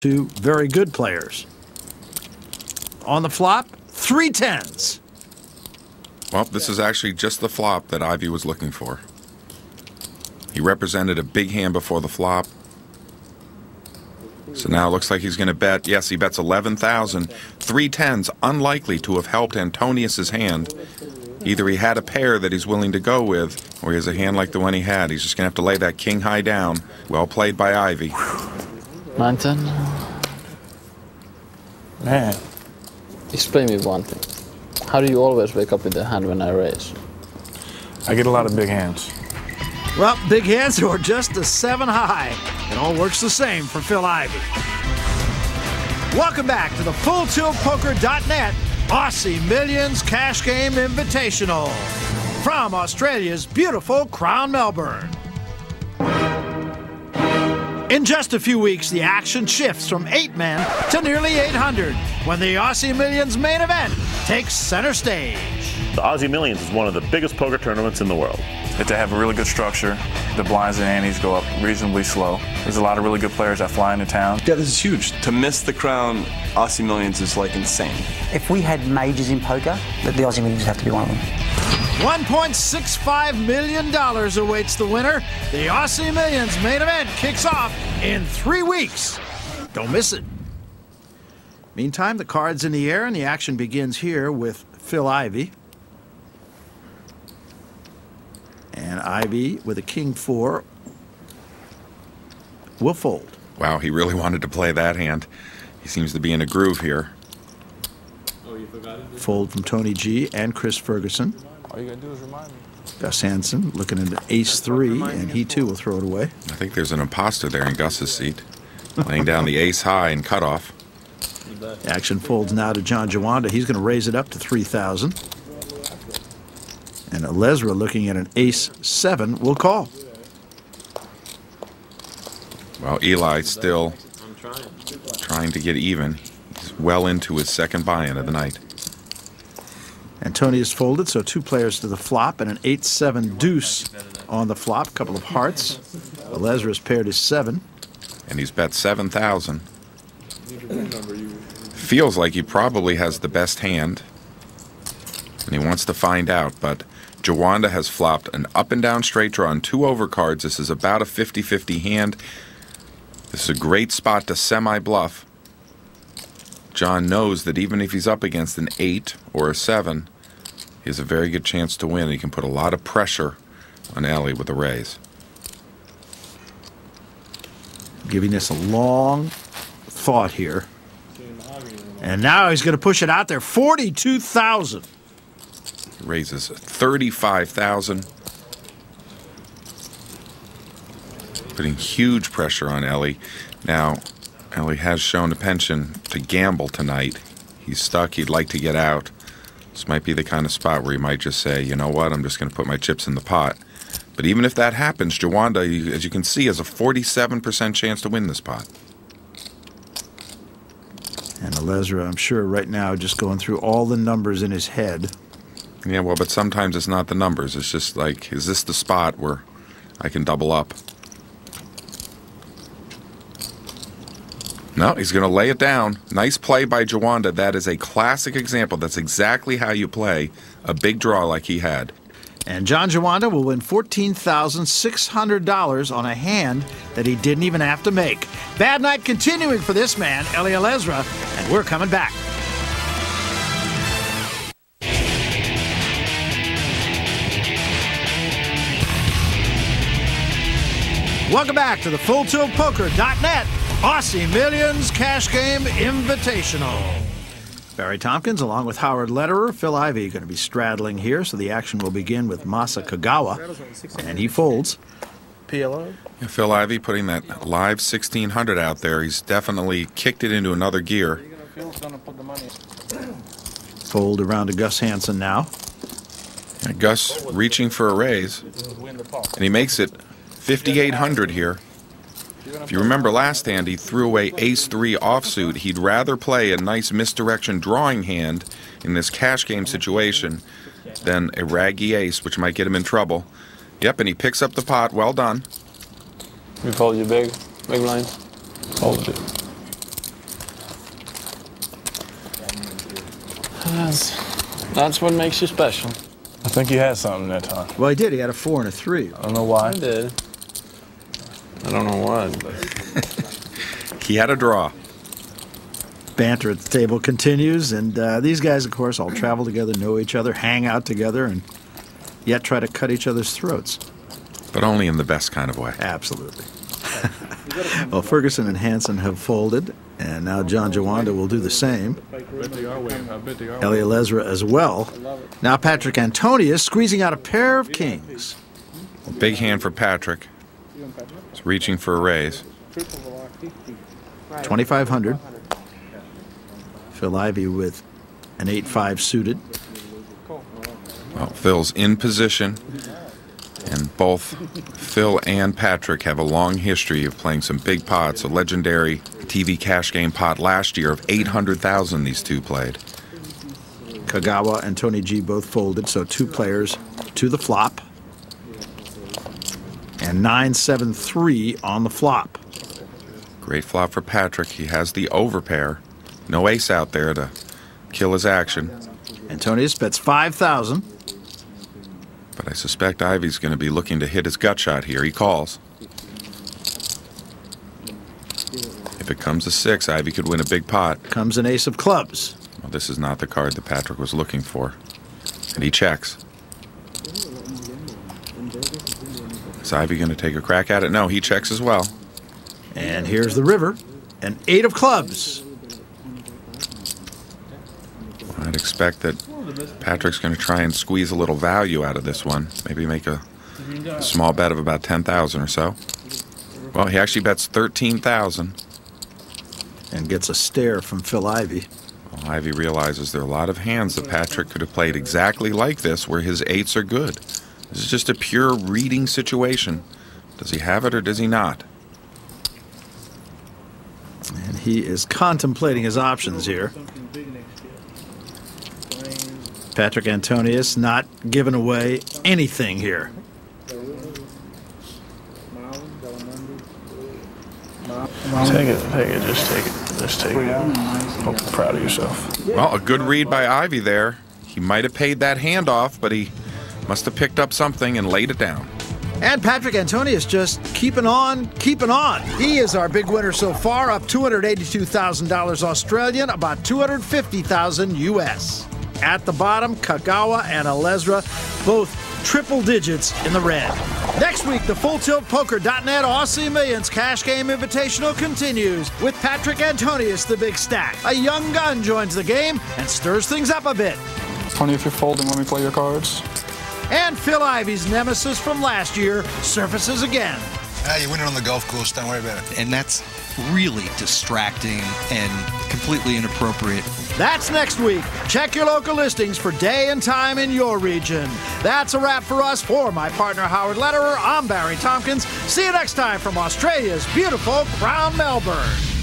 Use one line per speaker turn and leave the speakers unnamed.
Two very good players. On the flop, 3 10s.
Well, this is actually just the flop that Ivy was looking for. He represented a big hand before the flop. So now it looks like he's going to bet. Yes, he bets 11,000. 3 10s, unlikely to have helped Antonius's hand. Either he had a pair that he's willing to go with, or he has a hand like the one he had. He's just going to have to lay that king high down. Well played by Ivy.
9 10.
Man.
Explain me one thing. How do you always wake up with the hand when I raise?
I get a lot of big hands.
Well, big hands or just a 7 high. It all works the same for Phil Ivey. Welcome back to the FullTiltPoker.net Aussie Millions Cash Game Invitational from Australia's beautiful Crown Melbourne. In just a few weeks, the action shifts from 8 men to nearly 800 when the Aussie Millions main event takes center stage.
The Aussie Millions is one of the biggest poker tournaments in the world.
To have a really good structure, the blinds and antes go up reasonably slow. There's a lot of really good players that fly into town.
Yeah, this is huge. To miss the Crown Aussie Millions is like insane.
If we had majors in poker, the Aussie Millions have to be one of them.
$1.65 million awaits the winner. The Aussie Millions main event kicks off in 3 weeks. Don't miss it. Meantime, the card's in the air and the action begins here with Phil Ivey. And Ivey with a king 4 will fold.
Wow, he really wanted to play that hand. He seems to be in a groove here.
Fold from Tony G and Chris Ferguson.
All you gotta do is remind me.
Gus Hansen looking at an ace 3, and he too will throw it away.
I think there's an imposter there in Gus's seat, laying down the ace high and cutoff.
Action folds now to John Jawanda. He's going to raise it up to 3,000. And Alezra looking at an ace 7 will call.
Well, Eli still trying to get even. He's well into his second buy-in of the night.
And Tony is folded, so 2 players to the flop and an 8-7 deuce on the flop. Couple of hearts. Alezra's paired his 7.
And he's bet 7,000. Feels like he probably has the best hand. And he wants to find out, but Jawanda has flopped an up and down straight draw and 2 overcards. This is about a 50-50 hand. This is a great spot to semi-bluff. John knows that even if he's up against an 8 or a 7, he has a very good chance to win. He can put a lot of pressure on Ellie with a raise.
Giving this a long thought here. And now he's going to push it out there. 42,000.
Raises 35,000. Putting huge pressure on Ellie. Now, Ellie has shown a penchant to gamble tonight. He's stuck. He'd like to get out. This might be the kind of spot where he might just say, you know what, I'm just going to put my chips in the pot. But even if that happens, Jawanda, as you can see, has a 47% chance to win this pot.
And Alezra, I'm sure right now, just going through all the numbers in his head.
Yeah, well, but sometimes it's not the numbers. It's just like, is this the spot where I can double up? No, he's going to lay it down. Nice play by Jawanda. That is a classic example. That's exactly how you play a big draw like he had.
And John Jawanda will win $14,600 on a hand that he didn't even have to make. Bad night continuing for this man, Eli Alezra, and we're coming back. Welcome back to the FullTiltPoker.net Aussie Millions Cash Game Invitational. Barry Tompkins, along with Howard Lederer, Phil Ivey, going to be straddling here, so the action will begin with Masa Kagawa, and he folds.
PLO?
Yeah, Phil Ivey putting that live 1600 out there. He's definitely kicked it into another gear.
Fold around to Gus Hansen now.
And Gus reaching for a raise, and he makes it 5,800 here. If you remember last hand, he threw away ace-3 offsuit. He'd rather play a nice misdirection drawing hand in this cash game situation than a raggy ace, which might get him in trouble. Yep, and he picks up the pot. Well done.
We fold you big blind. Fold it. That's what makes you special.
I think you had something that time.
Well, he did. He had a 4 and a 3.
I don't know why.
I did. I don't know what, but
He had a draw.
Banter at the table continues, and these guys, of course, all travel together, know each other, hang out together, and yet try to cut each other's throats.
But only in the best kind of way.
Absolutely. Well, Ferguson and Hansen have folded, and now John Jawanda will do the same. Ellie Lesra as well. Now Patrick Antonius squeezing out a pair of kings.
Big hand for Patrick. He's reaching for a raise.
2,500. Phil Ivey with an 8-5 suited.
Well, Phil's in position, and both Phil and Patrick have a long history of playing some big pots. A legendary TV cash game pot last year of 800,000 these two played.
Kagawa and Tony G both folded, so 2 players to the flop. And 9-7-3 on the flop.
Great flop for Patrick. He has the overpair. No ace out there to kill his action.
Antonius bets 5,000.
But I suspect Ivey's going to be looking to hit his gut shot here. He calls. If it comes to 6, Ivey could win a big pot.
Comes an ace of clubs.
Well, this is not the card that Patrick was looking for. And he checks. Is Ivey going to take a crack at it? No, he checks as well.
And here's the river. An 8 of clubs.
I'd expect that Patrick's going to try and squeeze a little value out of this one. Maybe make a small bet of about 10,000 or so. Well, he actually bets 13,000.
And gets a stare from Phil Ivey.
Well, Ivey realizes there are a lot of hands that Patrick could have played exactly like this where his 8s are good. This is just a pure reading situation. Does he have it or does he not?
And he is contemplating his options here. Patrick Antonius not giving away anything here.
Take it, just take it. Hope you're proud of yourself.
Well, a good read by Ivey there. He might have paid that hand off, but he must have picked up something and laid it down.
And Patrick Antonius just keeping on, keeping on. He is our big winner so far, up $282,000 Australian, about $250,000 US. At the bottom, Kagawa and Alesra, both triple digits in the red. Next week, the FullTiltPoker.net Aussie Millions Cash Game Invitational continues with Patrick Antonius, the big stack. A young gun joins the game and stirs things up a bit.
Tony, if you're folding, let me play your cards.
And Phil Ivey's nemesis from last year surfaces again.
You're winning on the golf course, don't worry about it.
And that's really distracting and completely inappropriate.
That's next week. Check your local listings for day and time in your region. That's a wrap for us. For my partner Howard Lederer, I'm Barry Tompkins. See you next time from Australia's beautiful Crown Melbourne.